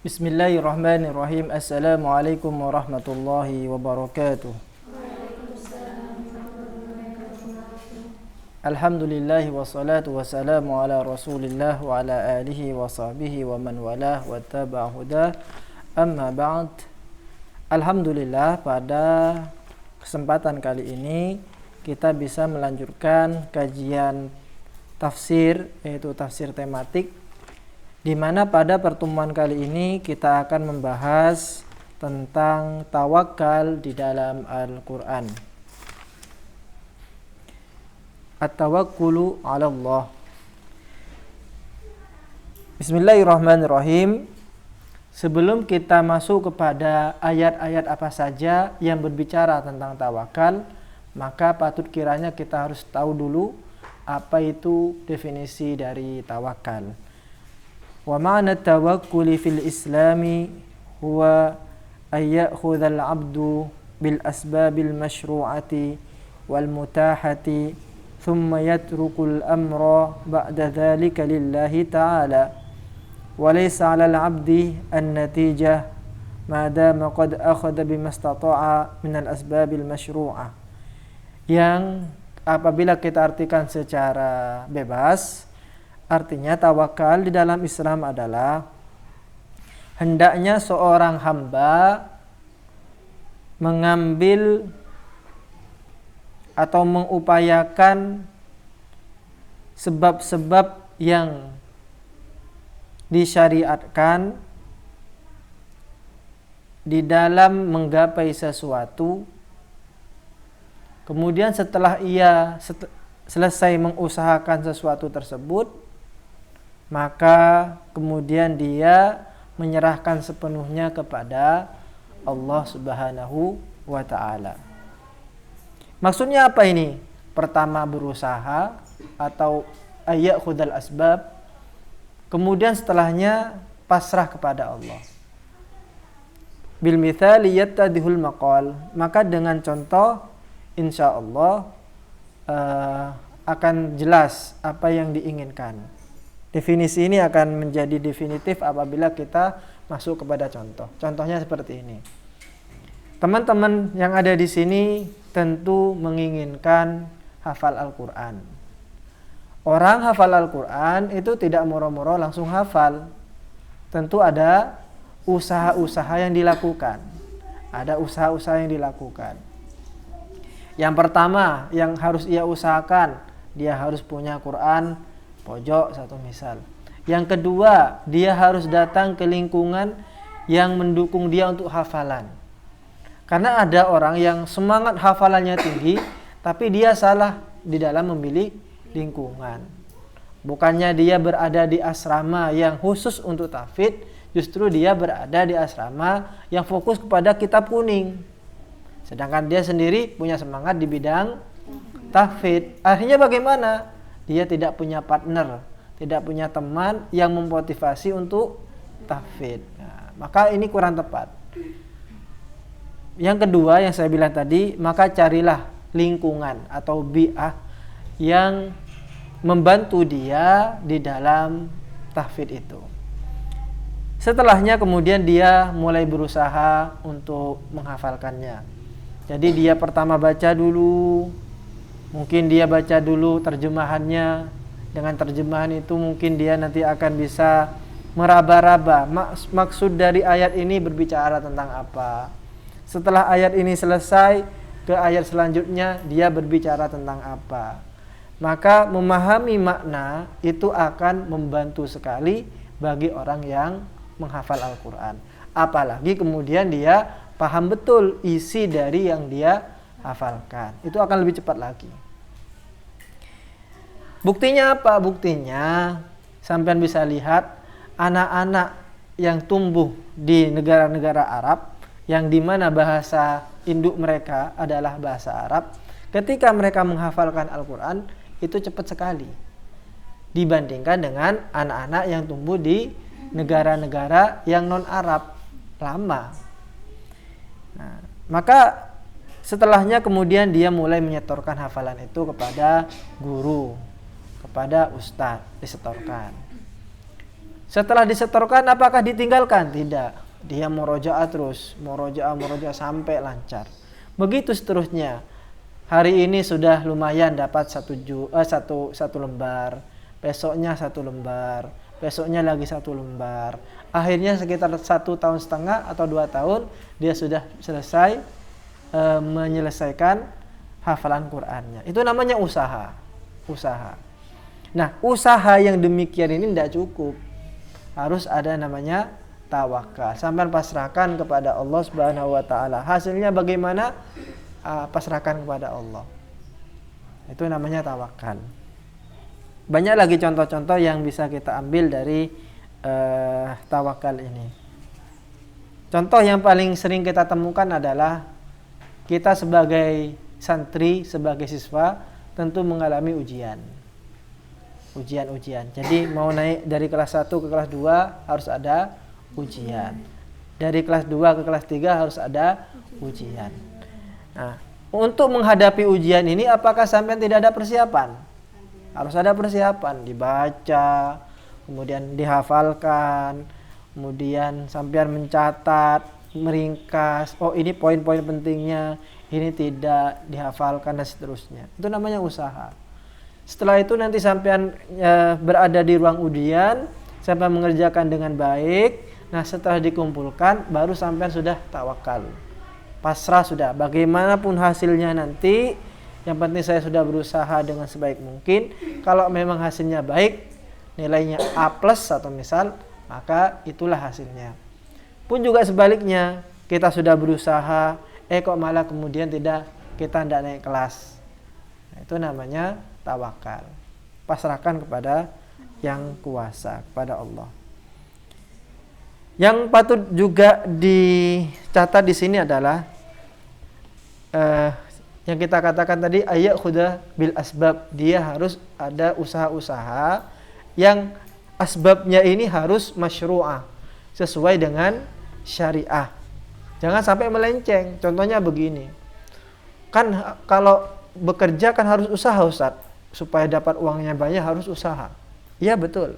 Bismillahirrahmanirrahim. Assalamualaikum warahmatullahi wabarakatuh. Alhamdulillahi wassalatu wassalamu ala rasulillah wa ala alihi wa sahbihi wa man walah wa tabi'a hudah. Amma ba'd. Alhamdulillah, pada kesempatan kali ini kita bisa melanjutkan kajian tafsir, yaitu tafsir tematik, di mana pada pertemuan kali ini kita akan membahas tentang tawakal di dalam Al-Quran. At-tawakkulu 'ala Allah. Bismillahirrahmanirrahim. Sebelum kita masuk kepada ayat-ayat apa saja yang berbicara tentang tawakal, maka patut kiranya kita harus tahu dulu apa itu definisi dari tawakal. Wa ma'na tawakkuli fil islami huwa ay ya'khudhal 'abdu bil asbabil masyru'ati wal mutahati thumma yatrukul amra ba'da dhalika lillahi ta'ala wa laysa 'alal 'abdi an-natijah ma dama qad akhadha bimastata'a minal asbabil masyru'ah. Yang apabila kita artikan secara bebas, artinya tawakal di dalam Islam adalah hendaknya seorang hamba mengambil atau mengupayakan sebab-sebab yang disyariatkan di dalam menggapai sesuatu. Kemudian setelah ia selesai mengusahakan sesuatu tersebut, maka kemudian dia menyerahkan sepenuhnya kepada Allah Subhanahu wa ta'ala. Maksudnya apa ini? Pertama berusaha atau ayakhudal asbab, kemudian setelahnya pasrah kepada Allah. Bil mithali yattadihul maqal, maka dengan contoh insyaallah akan jelas apa yang diinginkan. Definisi ini akan menjadi definitif apabila kita masuk kepada contoh. Contohnya seperti ini. Teman-teman yang ada di sini tentu menginginkan hafal Al-Quran. Orang hafal Al-Quran itu tidak moro-moro langsung hafal. Tentu ada usaha-usaha yang dilakukan. Ada usaha-usaha yang dilakukan. Yang pertama yang harus ia usahakan, dia harus punya Quran pojok satu misal. Yang kedua, dia harus datang ke lingkungan yang mendukung dia untuk hafalan. Karena ada orang yang semangat hafalannya tinggi, tapi dia salah di dalam memilih lingkungan. Bukannya dia berada di asrama yang khusus untuk tahfidz, justru dia berada di asrama yang fokus kepada kitab kuning. Sedangkan dia sendiri punya semangat di bidang tahfidz. Akhirnya bagaimana? Dia tidak punya partner, tidak punya teman yang memotivasi untuk tahfidz. Nah, maka ini kurang tepat. Yang kedua yang saya bilang tadi, maka carilah lingkungan atau bi'ah yang membantu dia di dalam tahfidz itu. Setelahnya kemudian dia mulai berusaha untuk menghafalkannya. Jadi dia pertama baca dulu. Mungkin dia baca dulu terjemahannya. Dengan terjemahan itu mungkin dia nanti akan bisa meraba-raba maksud dari ayat ini berbicara tentang apa. Setelah ayat ini selesai, ke ayat selanjutnya dia berbicara tentang apa. Maka memahami makna itu akan membantu sekali bagi orang yang menghafal Al-Quran. Apalagi kemudian dia paham betul isi dari yang dia hafalkan. Itu akan lebih cepat lagi. Buktinya apa? Buktinya sampean bisa lihat anak-anak yang tumbuh di negara-negara Arab yang dimana bahasa induk mereka adalah bahasa Arab. Ketika mereka menghafalkan Al-Quran itu cepat sekali dibandingkan dengan anak-anak yang tumbuh di negara-negara yang non-Arab, lama. Nah, maka setelahnya kemudian dia mulai menyetorkan hafalan itu kepada guru, kepada ustadz, disetorkan. Setelah disetorkan apakah ditinggalkan? Tidak. Dia murojaah terus, murojaah sampai lancar. Begitu seterusnya. Hari ini sudah lumayan dapat satu lembar, besoknya 1 lembar, besoknya lagi 1 lembar. Akhirnya sekitar 1,5 tahun atau 2 tahun dia sudah selesai menyelesaikan hafalan Qur'annya. Itu namanya usaha. Nah, usaha yang demikian ini tidak cukup. Harus ada namanya tawakal. Sampai pasrahkan kepada Allah Subhanahu wa taala. Hasilnya bagaimana? Pasrahkan kepada Allah. Itu namanya tawakal. Banyak lagi contoh-contoh yang bisa kita ambil dari tawakal ini. Contoh yang paling sering kita temukan adalah kita sebagai santri, sebagai siswa tentu mengalami ujian. Jadi mau naik dari kelas 1 ke kelas 2 harus ada ujian. Dari kelas 2 ke kelas 3 harus ada ujian. Nah, untuk menghadapi ujian ini apakah sampean tidak ada persiapan? Harus ada persiapan, dibaca, kemudian dihafalkan, kemudian sampean mencatat, meringkas, oh ini poin-poin pentingnya, ini tidak dihafalkan dan seterusnya. Itu namanya usaha. Setelah itu nanti sampean berada di ruang ujian, sampean mengerjakan dengan baik. Nah, setelah dikumpulkan baru sampean sudah tawakal. Pasrah sudah, bagaimanapun hasilnya nanti, yang penting saya sudah berusaha dengan sebaik mungkin. Kalau memang hasilnya baik, nilainya A+ atau misal, maka itulah hasilnya. Pun juga sebaliknya, kita sudah berusaha, kok malah kemudian kita tidak naik kelas. Nah, itu namanya tawakal. Pasrahkan kepada yang kuasa, kepada Allah. Yang patut juga dicatat di sini adalah yang kita katakan tadi, ayat khuda bil asbab. Dia harus ada usaha-usaha yang asbabnya ini harus masyru'ah, sesuai dengan syariah. Jangan sampai melenceng. Contohnya begini. Kan kalau bekerja kan harus usaha, Ustaz. Supaya dapat uangnya banyak harus usaha. Iya, betul.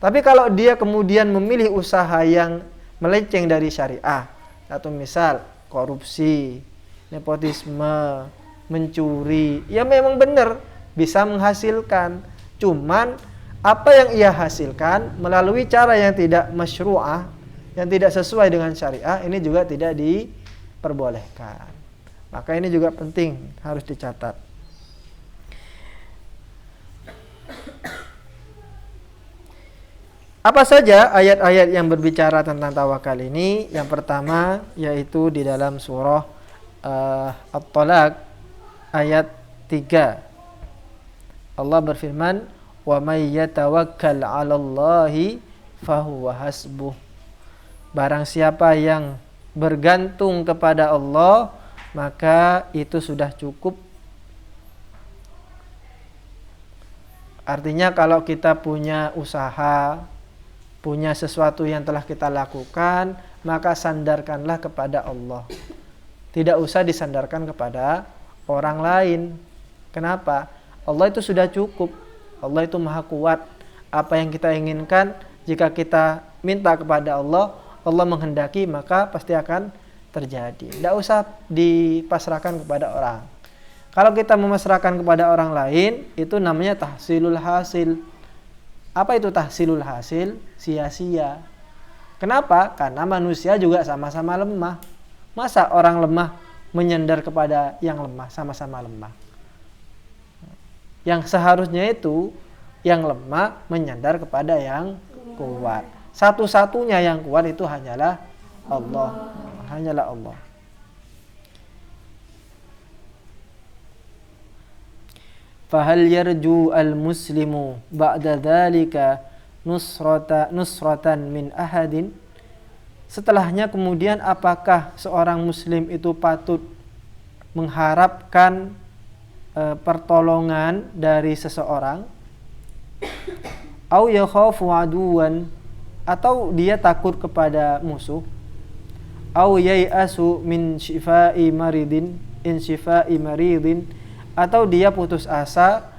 Tapi kalau dia kemudian memilih usaha yang melenceng dari syariah, atau misal korupsi, nepotisme, mencuri, ya memang benar bisa menghasilkan. Cuman apa yang ia hasilkan melalui cara yang tidak masyru'ah, yang tidak sesuai dengan syariah, ini juga tidak diperbolehkan. Maka ini juga penting, harus dicatat. Apa saja ayat-ayat yang berbicara tentang tawakal ini? Yang pertama yaitu di dalam surah At-Talaq ayat 3. Allah berfirman, "Wa may yatawakkal 'alallahi fahuwa hasbuh." Barang siapa yang bergantung kepada Allah, maka itu sudah cukup. Artinya kalau kita punya usaha, punya sesuatu yang telah kita lakukan, maka sandarkanlah kepada Allah. Tidak usah disandarkan kepada orang lain. Kenapa? Allah itu sudah cukup. Allah itu maha kuat. Apa yang kita inginkan, jika kita minta kepada Allah, Allah menghendaki, maka pasti akan terjadi. Tidak usah dipasrahkan kepada orang. Kalau kita memasrahkan kepada orang lain, itu namanya tahsilul hasil. Apa itu tahsilul hasil? Sia-sia. Kenapa? Karena manusia juga sama-sama lemah. Masa orang lemah menyandar kepada yang lemah, sama-sama lemah. Yang seharusnya itu yang lemah menyandar kepada yang kuat. Satu-satunya yang kuat itu hanyalah Allah. Hanyalah Allah. Fahal yarju al-muslimu ba'da dzalika nusratan min ahadin? Setelahnya kemudian apakah seorang muslim itu patut mengharapkan pertolongan dari seseorang? Au yakhafu aduwan, atau dia takut kepada musuh? Au yai'asu min syifai maridin atau dia putus asa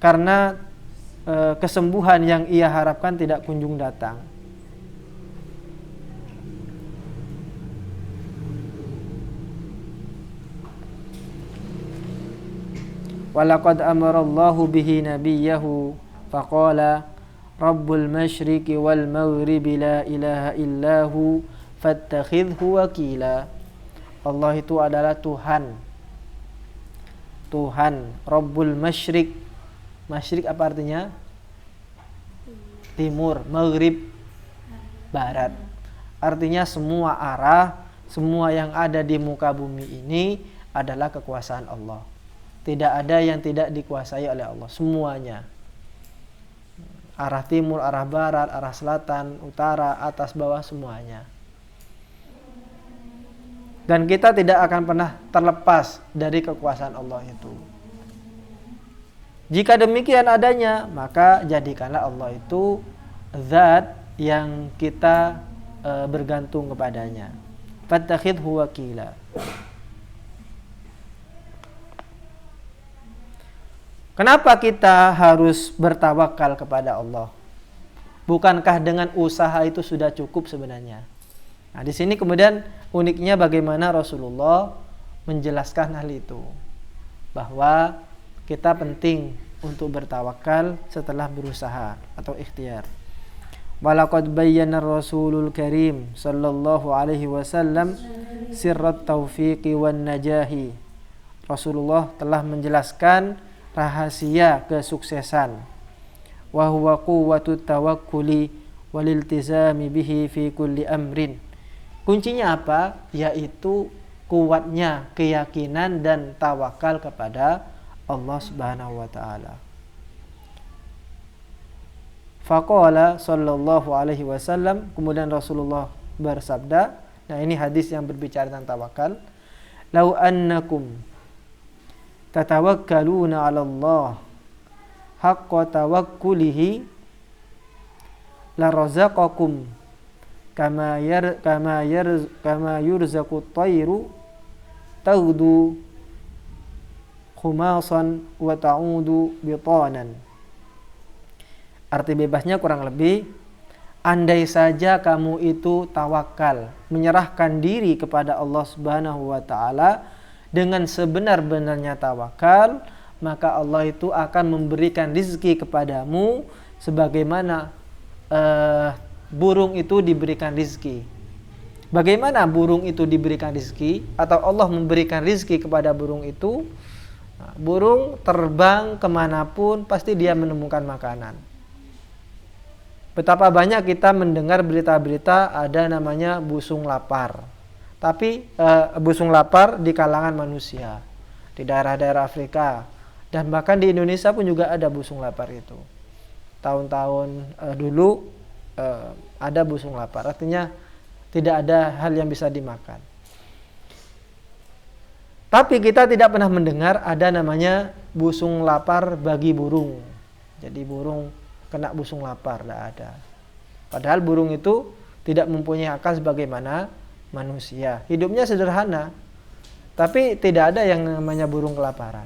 karena kesembuhan yang ia harapkan tidak kunjung datang. Walaqad amarallahu bihi nabiyahu faqala Rabbul masyriqi wal maghribi la ilaha illahu fattakhidhu wakila. Allah itu adalah Tuhan. Tuhan Rabbul masyriq. Masyriq apa artinya? Timur, maghrib, barat. Artinya semua arah, semua yang ada di muka bumi ini adalah kekuasaan Allah. Tidak ada yang tidak dikuasai oleh Allah, semuanya. Arah timur, arah barat, arah selatan, utara, atas, bawah, semuanya. Dan kita tidak akan pernah terlepas dari kekuasaan Allah itu. Jika demikian adanya, maka jadikanlah Allah itu zat yang kita bergantung kepadanya. Fattakhidhu wakila. Kenapa kita harus bertawakal kepada Allah? Bukankah dengan usaha itu sudah cukup sebenarnya? Nah, di sini kemudian uniknya bagaimana Rasulullah menjelaskan hal itu. Bahwa kita penting untuk bertawakal setelah berusaha atau ikhtiar. Walaqad bayyana Rasulul Karim sallallahu alaihi wasallam sirrat taufiqi wan najahi. Rasulullah telah menjelaskan rahasia kesuksesan. Wa huwa quwwatut tawakkuli wal iltizami bihi fi kulli amrin. Kuncinya apa? Yaitu kuatnya keyakinan dan tawakal kepada Allah Subhanahu wa taala. Faqala sallallahu alaihi wasallam, kemudian Rasulullah bersabda, nah ini hadis yang berbicara tentang tawakal. Lau annakum tatawakkaluna 'ala Allah haqqa tawakkulihi la razaqakum kama yurzaqu at-tayru taghdu khumasan wa ta'udu bitanan. Arti bebasnya kurang lebih, andai saja kamu itu tawakal, menyerahkan diri kepada Allah Subhanahu wa taala dengan sebenar-benarnya tawakal, maka Allah itu akan memberikan rizki kepadamu sebagaimana burung itu diberikan rizki. Bagaimana burung itu diberikan rizki atau Allah memberikan rizki kepada burung itu? Nah, burung terbang kemanapun pasti dia menemukan makanan. Betapa banyak kita mendengar berita-berita ada namanya busung lapar. Tapi busung lapar di kalangan manusia di daerah-daerah Afrika dan bahkan di Indonesia pun juga ada busung lapar itu. Tahun-tahun dulu ada busung lapar. Artinya tidak ada hal yang bisa dimakan. Tapi kita tidak pernah mendengar ada namanya busung lapar bagi burung. Jadi burung kena busung lapar, tidak ada. Padahal burung itu tidak mempunyai akal sebagaimana manusia. Hidupnya sederhana, tapi tidak ada yang namanya burung kelaparan.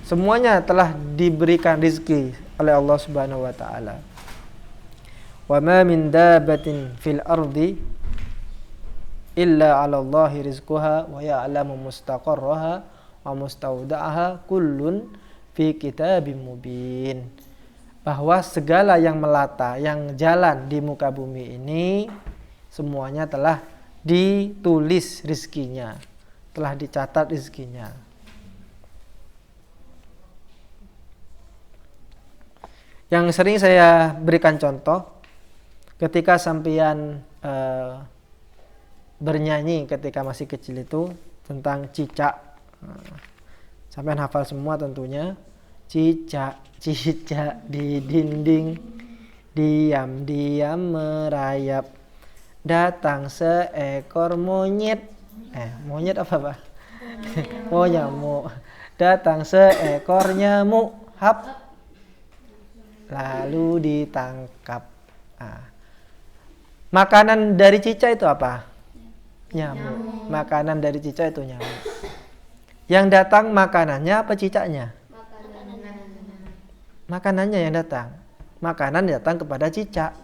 Semuanya telah diberikan rizki oleh Allah Subhanahu wa taala. Wa ma min dabbatin fil ardi illa 'ala Allahi rizquha wa ya'lamu mustaqarraha wa mustawda'aha kullun fi kitabim mubin. Bahwa segala yang melata, yang jalan di muka bumi ini semuanya telah ditulis rizkinya, telah dicatat rizkinya. Yang sering saya berikan contoh ketika sampeyan bernyanyi ketika masih kecil itu tentang cicak. Sampeyan hafal semua tentunya. Cicak, cicak di dinding, diam-diam merayap. Datang seekor monyet. Monyet apa, Pak? Oh, nyamuk. Datang seekor nyamuk. Hap. Lalu ditangkap. Makanan dari cicak itu apa? Nyamuk. Makanan dari cicak itu nyamuk. Yang datang makanannya apa cicaknya? makanannya yang datang. Makanan datang kepada cicak.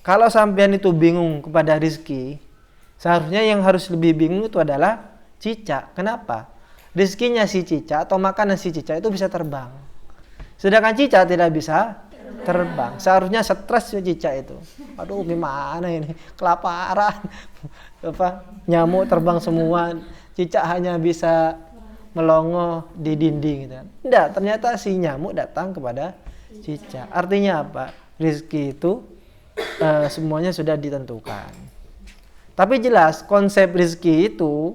Kalau sampean itu bingung kepada rizki, seharusnya yang harus lebih bingung itu adalah cicak. Kenapa? Rizkinya si cicak atau makanan si cicak itu bisa terbang. Sedangkan cicak tidak bisa terbang. Seharusnya stres cicak itu. Aduh, gimana ini? Kelaparan. Nyamuk terbang semua. Cicak hanya bisa melongo di dinding gitu. Enggak, ternyata si nyamuk datang kepada cicak. Artinya apa? Rizki itu semuanya sudah ditentukan. Tapi jelas konsep rizki itu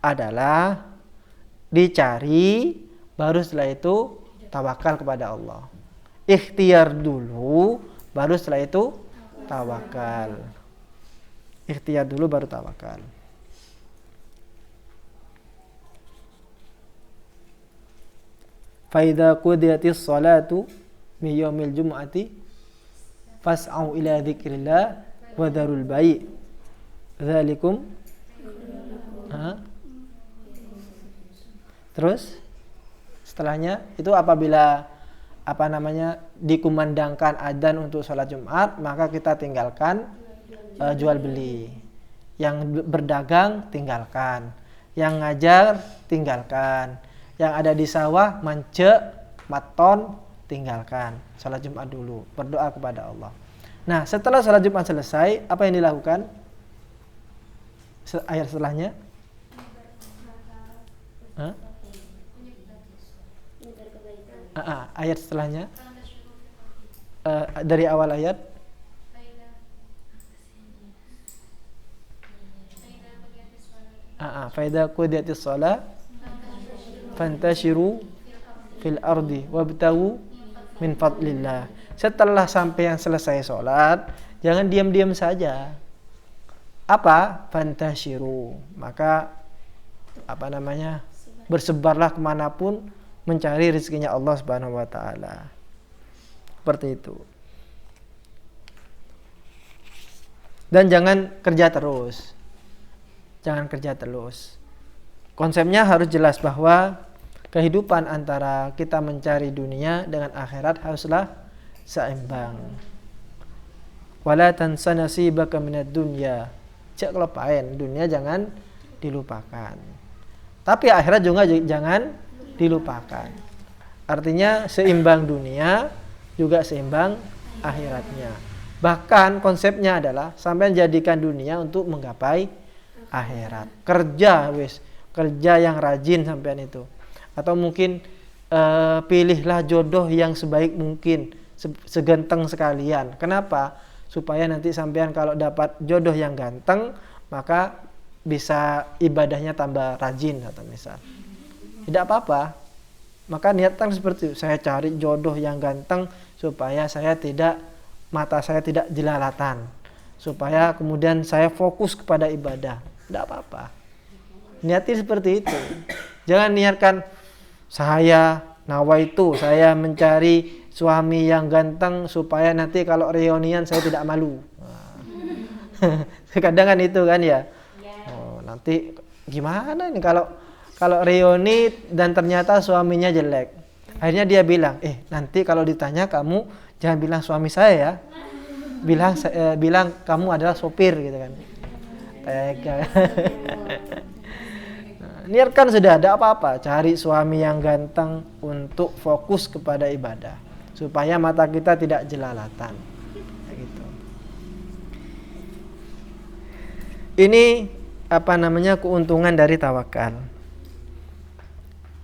adalah dicari, baru setelah itu tawakal kepada Allah. Ikhtiar dulu, baru setelah itu tawakal. Ikhtiar dulu baru tawakal. Fa idza qudiyatis salatu min yaumil jumu'ati fas'au ila dzikrillah wa dzarul bai'. Dzalikum. Terus setelahnya itu apabila dikumandangkan adzan untuk sholat Jumat, maka kita tinggalkan jual beli. Yang berdagang tinggalkan, yang ngajar tinggalkan, yang ada di sawah maton tinggalkan. Sholat Jumat dulu, berdoa kepada Allah. Nah, setelah sholat Jumat selesai, apa yang dilakukan? Ayat setelahnya? Ayat setelahnya? Dari awal ayat? Faida qudiyatis shalah fantashiru fil ardi wabtagu min fadlillah. Setelah sampai yang selesai sholat, jangan diam-diam saja. Apa? Fantashiru. Maka bersebarlah kemanapun mencari rezekinya Allah Subhanahu wa ta'ala. Seperti itu. Dan jangan kerja terus. Jangan kerja terus. Konsepnya harus jelas bahwa kehidupan antara kita mencari dunia dengan akhirat haruslah seimbang. Wala tansa nasibaka minad dunya. Jangan lupain dunia, jangan dilupakan. Tapi akhirat juga jangan dilupakan. Artinya seimbang dunia juga seimbang akhiratnya. Bahkan konsepnya adalah sampai jadikan dunia untuk menggapai akhirat. Kerja yang rajin sampean itu. Atau mungkin pilihlah jodoh yang sebaik mungkin, seganteng sekalian. Kenapa? Supaya nanti sampean kalau dapat jodoh yang ganteng, maka bisa ibadahnya tambah rajin atau misal. Tidak apa-apa. Maka niatkan seperti itu. Saya cari jodoh yang ganteng supaya mata saya tidak jelalatan. Supaya kemudian saya fokus kepada ibadah. Tidak apa-apa. Niati seperti itu. Jangan niatkan saya mencari suami yang ganteng supaya nanti kalau reunian saya tidak malu. Kadang kan itu kan ya. Nanti gimana nih kalau reuni dan ternyata suaminya jelek. Akhirnya dia bilang, nanti kalau ditanya kamu jangan bilang suami saya ya. Bilang kamu adalah sopir gitu kan. Niatkan sudah, ada apa-apa. Cari suami yang ganteng untuk fokus kepada ibadah, supaya mata kita tidak jelalatan. Gitu. Ini keuntungan dari tawakal.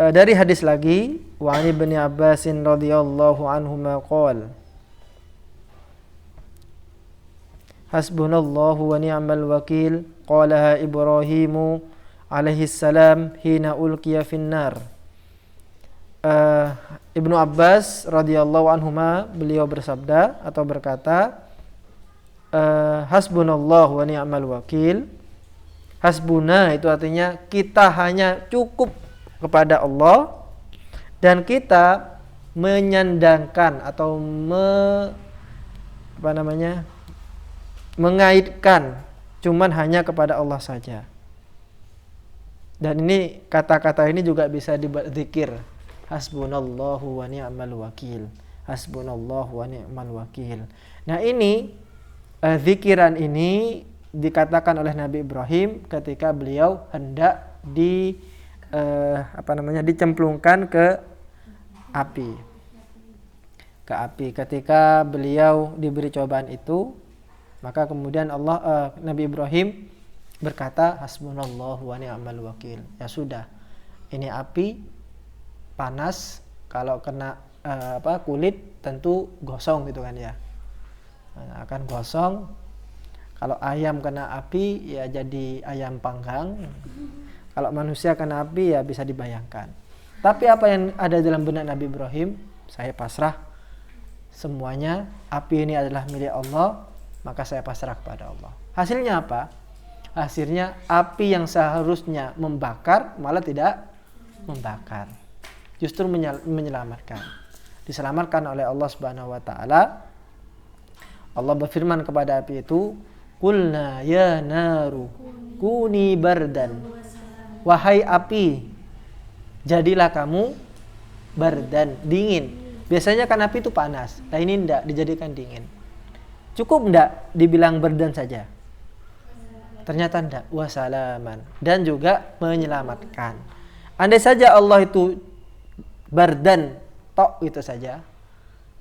Dari hadis lagi, wa Ibnu Abbas radhiyallahu anhuma qala Hasbunallahu wa ni'mal wakil qalaha Ibrahimu alaihi salam hina ulqiya finnar. Ibnu Abbas radhiyallahu anhuma beliau bersabda atau berkata, hasbunallahu wa ni'mal wakil. Hasbuna itu artinya kita hanya cukup kepada Allah dan kita menyandangkan atau mengaitkan cuman hanya kepada Allah saja. Dan ini kata-kata ini juga bisa dibuat zikir hasbunallahu wa ni'mal wakil. Hasbunallahu wa ni'mal wakil. Nah ini zikiran ini dikatakan oleh Nabi Ibrahim ketika beliau hendak dicemplungkan ke api. Ketika beliau diberi cobaan itu, maka kemudian Nabi Ibrahim berkata hasbunallahu wa ni'mal wakil. Ya sudah, ini api panas, kalau kena kulit tentu gosong gitu kan ya. Akan gosong. Kalau ayam kena api ya jadi ayam panggang. Kalau manusia kena api ya bisa dibayangkan. Tapi apa yang ada dalam benak Nabi Ibrahim? Saya pasrah semuanya, api ini adalah milik Allah, maka saya pasrah kepada Allah. Hasilnya apa? Hasilnya api yang seharusnya membakar malah tidak membakar. Justru menyelamatkan. Diselamatkan oleh Allah Subhanahu wa taala. Allah berfirman kepada api itu, "Qulna ya naru kuni bardan." Wahai api, jadilah kamu bardan, dingin. Biasanya kan api itu panas. Nah ini enggak, dijadikan dingin. Cukup enggak dibilang bardan saja? Ternyata enggak. Wasalaman. Dan juga menyelamatkan. Andai saja Allah itu bardan tok itu saja,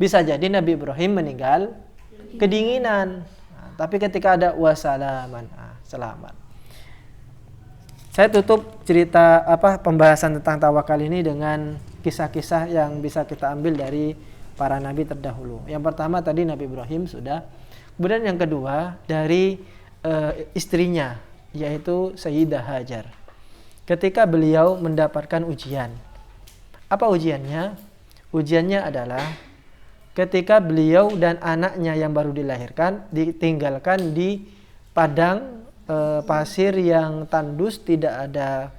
bisa jadi Nabi Ibrahim meninggal kedinginan. Tapi ketika ada wasalaman, selamat. Saya tutup cerita pembahasan tentang tawakal ini dengan kisah-kisah yang bisa kita ambil dari para nabi terdahulu. Yang pertama tadi Nabi Ibrahim sudah. Kemudian yang kedua dari istrinya, yaitu Sayyidah Hajar. Ketika beliau mendapatkan ujian. Apa ujiannya? Ujiannya adalah ketika beliau dan anaknya yang baru dilahirkan ditinggalkan di padang pasir yang tandus, tidak ada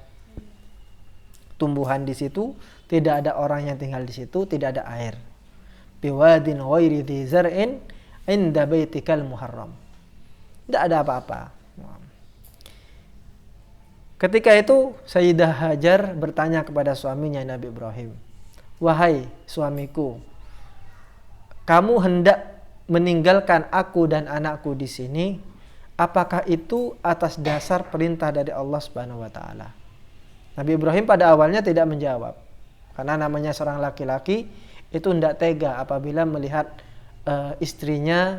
tumbuhan di situ, tidak ada orang yang tinggal di situ, tidak ada air. Biwadin ghairi dzi zar'in inda baitikal muharram. Tidak ada apa-apa. Ketika itu Sayyidah Hajar bertanya kepada suaminya Nabi Ibrahim, "Wahai suamiku, kamu hendak meninggalkan aku dan anakku di sini, apakah itu atas dasar perintah dari Allah Subhanahu wa taala?" Nabi Ibrahim pada awalnya tidak menjawab. Karena namanya seorang laki-laki itu tidak tega apabila melihat istrinya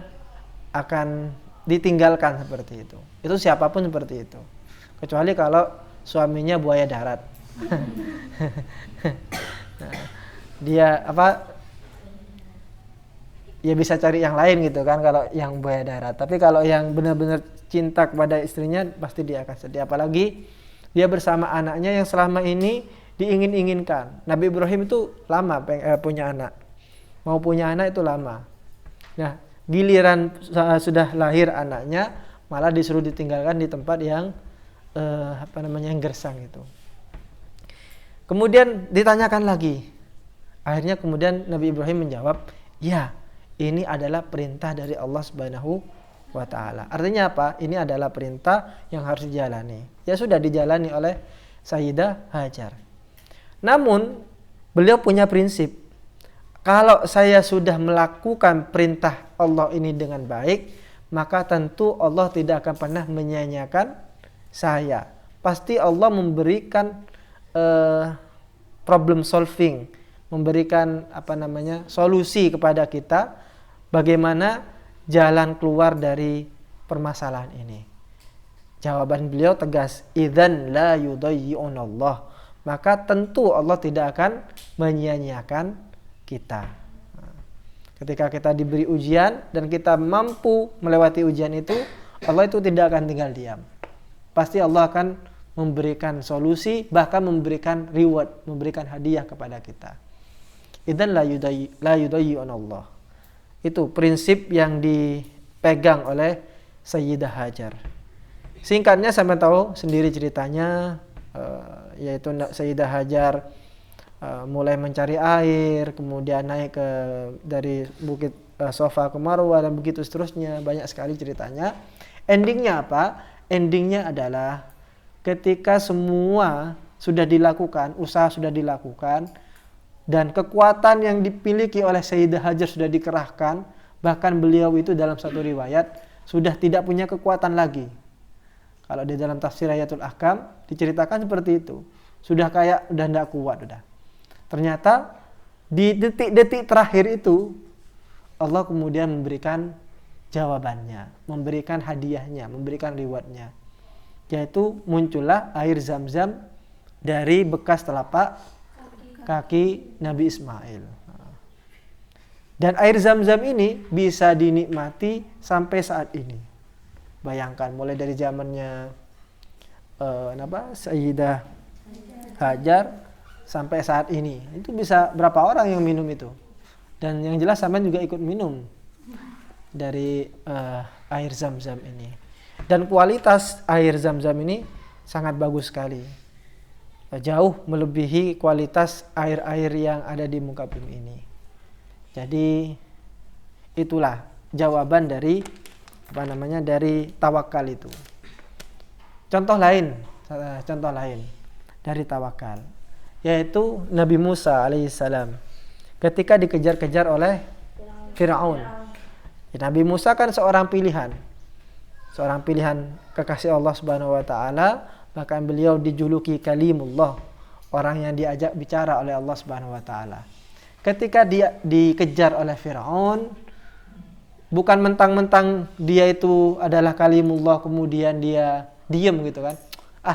akan ditinggalkan seperti itu. Itu siapapun seperti itu. Kecuali kalau suaminya buaya darat. Dia ya bisa cari yang lain gitu kan kalau yang buaya darat. Tapi kalau yang benar-benar cinta kepada istrinya pasti dia akan sedih. Apalagi dia bersama anaknya yang selama ini diingin-inginkan. Nabi Ibrahim itu lama punya anak. Mau punya anak itu lama. Nah, giliran sudah lahir anaknya malah disuruh ditinggalkan di tempat yang yang gersang itu. Kemudian ditanyakan lagi. Akhirnya kemudian Nabi Ibrahim menjawab, "Ya, ini adalah perintah dari Allah Subhanahu wa taala." Artinya apa? Ini adalah perintah yang harus dijalani. Ya sudah dijalani oleh Sayyidah Hajar. Namun beliau punya prinsip. Kalau saya sudah melakukan perintah Allah ini dengan baik, maka tentu Allah tidak akan pernah menyia-nyiakan saya. Pasti Allah memberikan problem solving, memberikan solusi kepada kita bagaimana jalan keluar dari permasalahan ini. Jawaban beliau tegas, idzan la yudayyi'unallah. Maka tentu Allah tidak akan menyia-nyiakan kita. Ketika kita diberi ujian dan kita mampu melewati ujian itu, Allah itu tidak akan tinggal diam. Pasti Allah akan memberikan solusi, bahkan memberikan reward, memberikan hadiah kepada kita. Idzan la yudayyi'unallah. Itu prinsip yang dipegang oleh Sayyidah Hajar. Singkatnya sampai tahu sendiri ceritanya, yaitu Sayyidah Hajar mulai mencari air, kemudian naik dari bukit Safa ke Marwah dan begitu seterusnya, banyak sekali ceritanya. Endingnya apa? Endingnya adalah ketika semua sudah dilakukan, usaha sudah dilakukan, dan kekuatan yang dimiliki oleh Sayyidah Hajar sudah dikerahkan, bahkan beliau itu dalam satu riwayat sudah tidak punya kekuatan lagi. Kalau di dalam tafsir Ayatul Ahkam diceritakan seperti itu, sudah kayak udah tidak kuat udah. Ternyata di detik-detik terakhir itu Allah kemudian memberikan jawabannya, memberikan hadiahnya, memberikan rewardnya, yaitu muncullah air Zam-Zam dari bekas telapak kaki Nabi Ismail. Dan air Zam-Zam ini bisa dinikmati sampai saat ini. Bayangkan mulai dari zamannya Sayyidah Hajar sampai saat ini, itu bisa berapa orang yang minum itu? Dan yang jelas sampean juga ikut minum dari air Zam-Zam ini. Dan kualitas air Zam-Zam ini sangat bagus sekali. Jauh melebihi kualitas air-air yang ada di muka bumi ini. Jadi itulah jawaban dari dari tawakal itu. Contoh lain dari tawakal, yaitu Nabi Musa alaihissalam ketika dikejar-kejar oleh Fir'aun. Nabi Musa kan seorang pilihan kekasih Allah Subhanahu wa taala. Bahkan beliau dijuluki Kalimullah, orang yang diajak bicara oleh Allah Subhanahu wa taala. Ketika dia dikejar oleh Firaun, bukan mentang-mentang dia itu adalah Kalimullah kemudian dia diam gitu kan.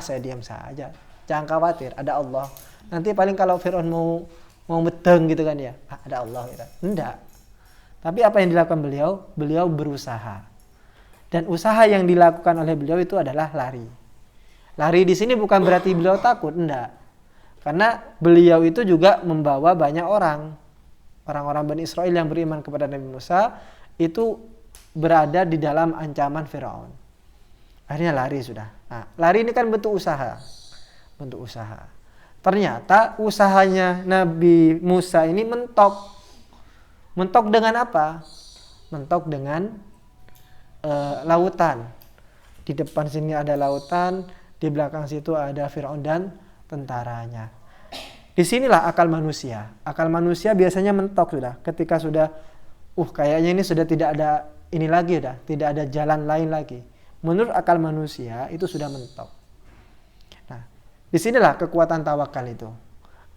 Saya diam saja. Jangan khawatir, ada Allah. Nanti paling kalau Firaun mau medeng gitu kan ya, ada Allah gitu. Enggak. Tapi apa yang dilakukan beliau? Beliau berusaha. Dan usaha yang dilakukan oleh beliau itu adalah lari. Lari di sini bukan berarti beliau takut, enggak. Karena beliau itu juga membawa banyak orang-orang Bani Israel yang beriman kepada Nabi Musa itu berada di dalam ancaman Firaun. Akhirnya lari sudah. Nah, lari ini kan bentuk usaha. Ternyata usahanya Nabi Musa ini mentok. Mentok dengan apa? Mentok dengan lautan. Di depan sini ada lautan. Di belakang situ ada Firaun dan tentaranya. Disinilah akal manusia. Akal manusia biasanya mentok sudah. Ketika sudah, kayaknya ini sudah tidak ada ini lagi dah, tidak ada jalan lain lagi. Menurut akal manusia itu sudah mentok. Nah, disinilah kekuatan tawakal itu.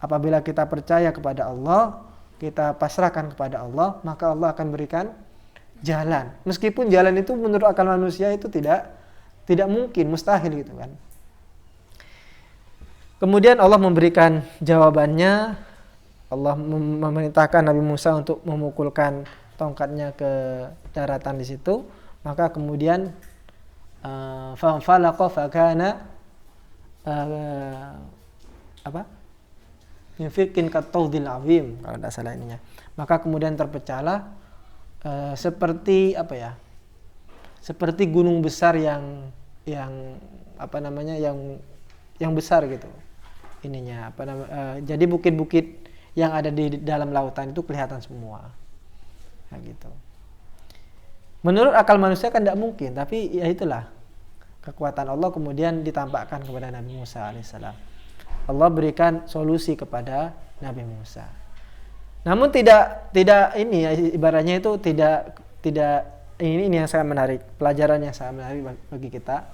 Apabila kita percaya kepada Allah, kita pasrahkan kepada Allah, maka Allah akan berikan jalan. Meskipun jalan itu menurut akal manusia itu tidak mungkin, mustahil gitu kan. Kemudian Allah memberikan jawabannya. Allah memerintahkan Nabi Musa untuk memukulkan tongkatnya ke daratan di situ. Maka kemudian fa'falaqa fakana minfiqin katawdil azim, kalau tidak salah ininya. Maka kemudian terpecahlah seperti gunung besar yang besar gitu. Jadi bukit-bukit yang ada di dalam lautan itu kelihatan semua. Nah, gitu. Menurut akal manusia kan tidak mungkin, tapi ya itulah kekuatan Allah kemudian ditampakkan kepada Nabi Musa alaihissalam. Allah berikan solusi kepada Nabi Musa. Namun tidak ini ibaratnya itu tidak ini yang sangat menarik, pelajaran yang sangat menarik bagi kita.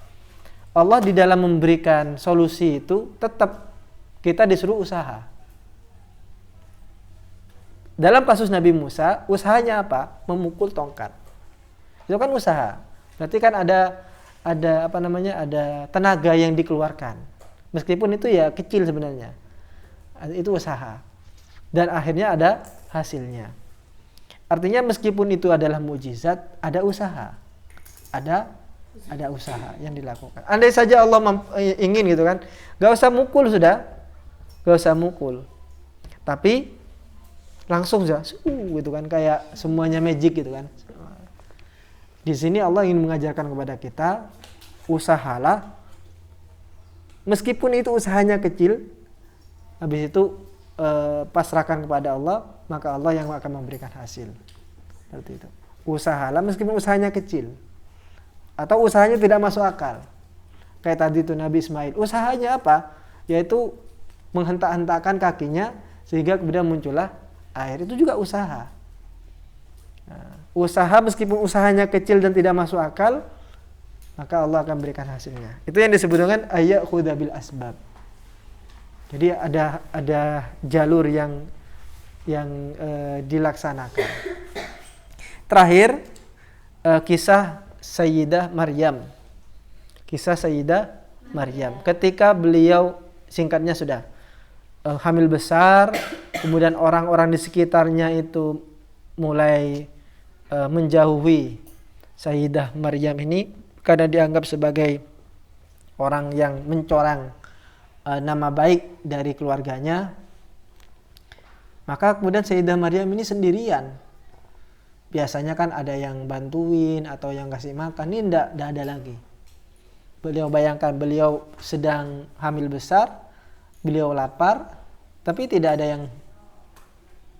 Allah di dalam memberikan solusi itu tetap kita disuruh usaha. Dalam kasus Nabi Musa, usahanya apa? Memukul tongkat. Itu kan usaha. Berarti kan ada tenaga yang dikeluarkan. Meskipun itu ya kecil sebenarnya. Itu usaha. Dan akhirnya ada hasilnya. Artinya meskipun itu adalah mukjizat, ada usaha. Ada usaha yang dilakukan. Andai saja Allah ingin gitu kan, gak usah mukul sudah. Gak usah mukul. Tapi langsung saja gitu kan, kayak semuanya magic gitu kan. Di sini Allah ingin mengajarkan kepada kita, usahalah. Meskipun itu usahanya kecil, habis itu pasrahkan kepada Allah, maka Allah yang akan memberikan hasil. Seperti itu. Usahalah meskipun usahanya kecil. Atau usahanya tidak masuk akal. Kayak tadi itu Nabi Ismail. Usahanya apa? Yaitu menghentak-hentakkan kakinya sehingga kemudian muncullah air. Itu juga usaha. Nah, usaha meskipun usahanya kecil dan tidak masuk akal, maka Allah akan berikan hasilnya. Itu yang disebut dengan ayakhudha bil asbab. Jadi ada jalur yang dilaksanakan. Terakhir kisah Sayyidah Maryam. Kisah Sayyidah Maryam. Ketika beliau, singkatnya sudah, hamil besar, kemudian orang-orang di sekitarnya itu mulai menjauhi Sayyidah Maryam ini karena dianggap sebagai orang yang mencorang nama baik dari keluarganya. Maka kemudian Sayyidah Maryam ini sendirian. Biasanya kan ada yang bantuin atau yang kasih makan. Ini tidak ada lagi. Beliau bayangkan, beliau sedang hamil besar, beliau lapar, tapi tidak ada yang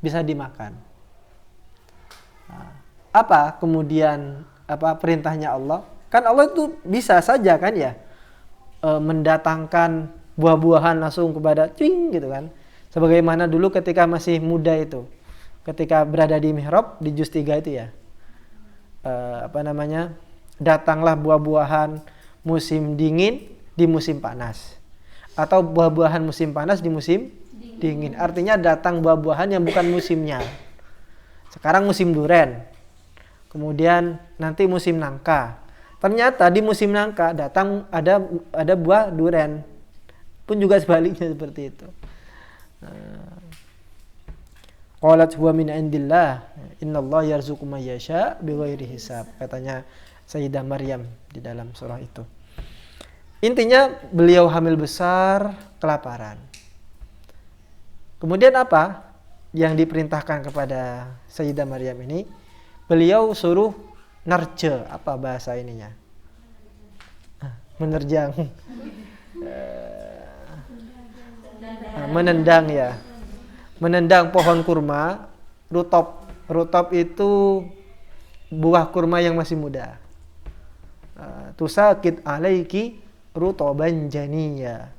bisa dimakan. Nah, apa kemudian perintahnya Allah? Kan Allah itu bisa saja kan ya mendatangkan buah-buahan langsung kepada cing gitu kan. Sebagaimana dulu ketika masih muda itu, ketika berada di mihrab di juz 3 itu ya, datanglah buah-buahan musim dingin di musim panas, atau buah-buahan musim panas di musim dingin. Artinya datang buah-buahan yang bukan musimnya. Sekarang musim duren, kemudian nanti musim nangka. Ternyata di musim nangka datang ada buah duren, pun juga sebaliknya seperti itu. Qalat huwa min indillah innallaha yarzuqu man yasha bighairi hisab, katanya Sayyidah Maryam di dalam surah itu. Intinya beliau hamil besar, kelaparan. Kemudian apa yang diperintahkan kepada Sayyidah Maryam ini? Beliau suruh narje, apa bahasa ininya? Menerjang. Menendang ya. Menendang pohon kurma, rutop. Rutop itu buah kurma yang masih muda. Tusakit alaiki rutoban janiya.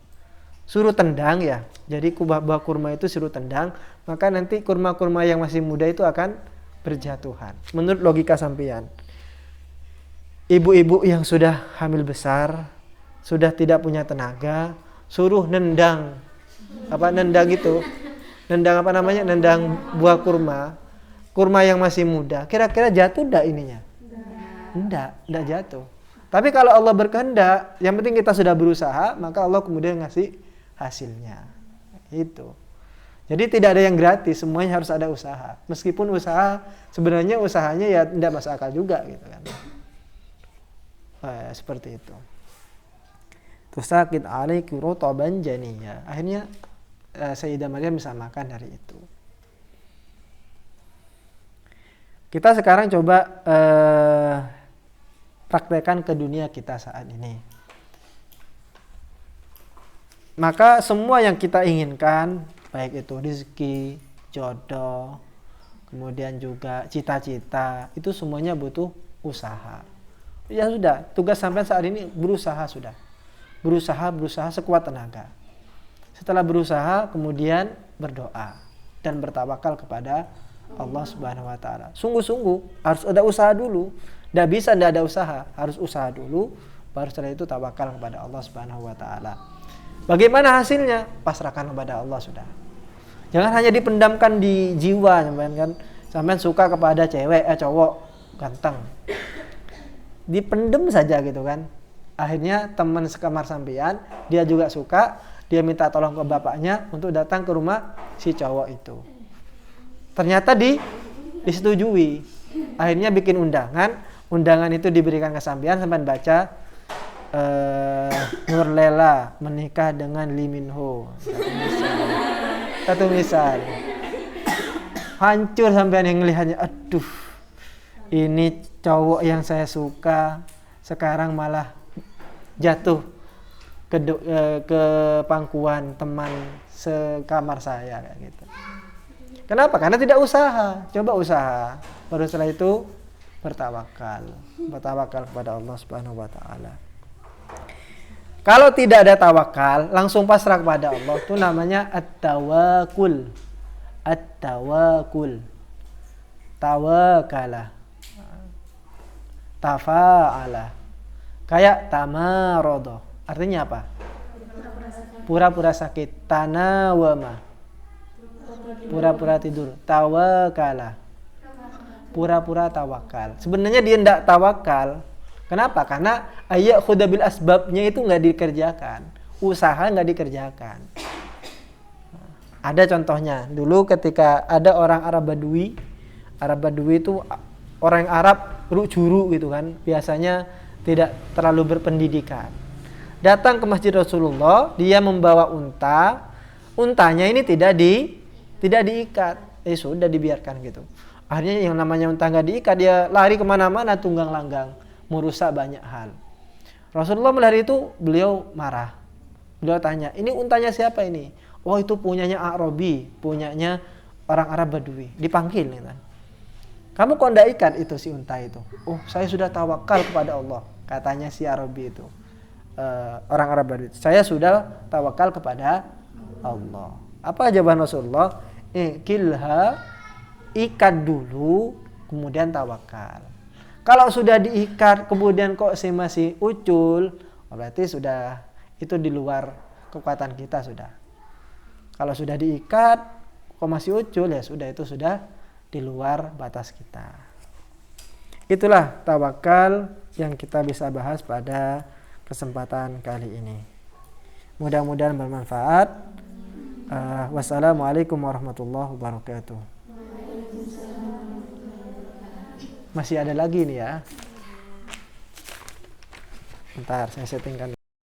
Suruh tendang ya. Jadi buah kurma itu suruh tendang, maka nanti kurma-kurma yang masih muda itu akan berjatuhan. Menurut logika sampean. Ibu-ibu yang sudah hamil besar, sudah tidak punya tenaga, suruh nendang. Apa nendang itu? Nendang apa namanya? Nendang buah kurma. Kurma yang masih muda. Kira-kira jatuh enggak ininya? Enggak jatuh. Tapi kalau Allah berkehendak, yang penting kita sudah berusaha, maka Allah kemudian ngasih hasilnya. Itu. Jadi tidak ada yang gratis, semuanya harus ada usaha. Meskipun usaha, sebenarnya usahanya ya tidak masuk akal juga gitu kan. Seperti itu. Tusakit alaiki rutaban janiyya. Akhirnya Sayyidah Maryam bisa makan dari itu. Kita sekarang coba praktekkan ke dunia kita saat ini. Maka semua yang kita inginkan, baik itu rezeki, jodoh, kemudian juga cita-cita, itu semuanya butuh usaha. Ya sudah, tugas sampai saat ini berusaha sudah. Berusaha sekuat tenaga. Setelah berusaha, kemudian berdoa dan bertawakal kepada Allah Subhanahu wa taala. Sungguh-sungguh harus ada usaha dulu. Tidak bisa tidak ada usaha, harus usaha dulu, baru setelah itu tawakal kepada Allah Subhanahu wa taala. Bagaimana hasilnya? Pasrahkan kepada Allah sudah. Jangan hanya dipendamkan di jiwa, kan? Sampean suka kepada cowok ganteng. Dipendem saja gitu kan. Akhirnya teman sekamar sampean, dia juga suka, dia minta tolong ke bapaknya untuk datang ke rumah si cowok itu. Ternyata disetujui. Akhirnya bikin undangan itu diberikan ke sampean, sampean baca Nurlela menikah dengan Lee Min Ho. Satu misal. Hancur sampean yang melihatnya, aduh. Ini cowok yang saya suka sekarang malah jatuh ke pangkuan teman sekamar saya kayak gitu. Kenapa? Karena tidak usaha. Coba usaha. Baru setelah itu bertawakal kepada Allah Subhanahu wa taala. Kalau tidak ada tawakal, langsung pasrah kepada Allah, itu namanya at-tawakkul. At-tawakul. Tawakala. Tafa'ala. Kayak tamarodo. Artinya apa? Pura-pura sakit. Tanawama. Pura-pura tidur. Tawakala. Pura-pura tawakal. Sebenarnya dia tidak tawakal. Kenapa? Karena ayat khudabil asbabnya itu nggak dikerjakan. Usaha nggak dikerjakan. Ada contohnya. Dulu ketika ada orang Arab Badui itu orang Arab juru gitu kan. Biasanya tidak terlalu berpendidikan. Datang ke Masjid Rasulullah, dia membawa unta. Untanya ini tidak diikat. Sudah dibiarkan gitu. Akhirnya yang namanya unta nggak diikat, dia lari kemana-mana tunggang langgang, merusak banyak hal. Rasulullah melihat itu, beliau marah. Beliau tanya, ini untanya siapa ini? Oh, itu punyanya Arabi, punyanya orang Arab Badui. Dipanggil gitu. Kamu kok nggak ikat itu si unta itu? Oh, saya sudah tawakal kepada Allah, katanya si Arabi itu. Orang Arab Badui. Saya sudah tawakal kepada Allah. Apa jawaban Rasulullah? Kilha, ikat dulu, kemudian tawakal. Kalau sudah diikat, kemudian kok masih ucul, berarti sudah itu di luar kekuatan kita sudah. Kalau sudah diikat, kok masih ucul, ya sudah, itu sudah di luar batas kita. Itulah tawakal yang kita bisa bahas pada kesempatan kali ini. Mudah-mudahan bermanfaat. Wassalamualaikum warahmatullahi wabarakatuh. Masih ada lagi nih ya. Bentar, saya settingkan.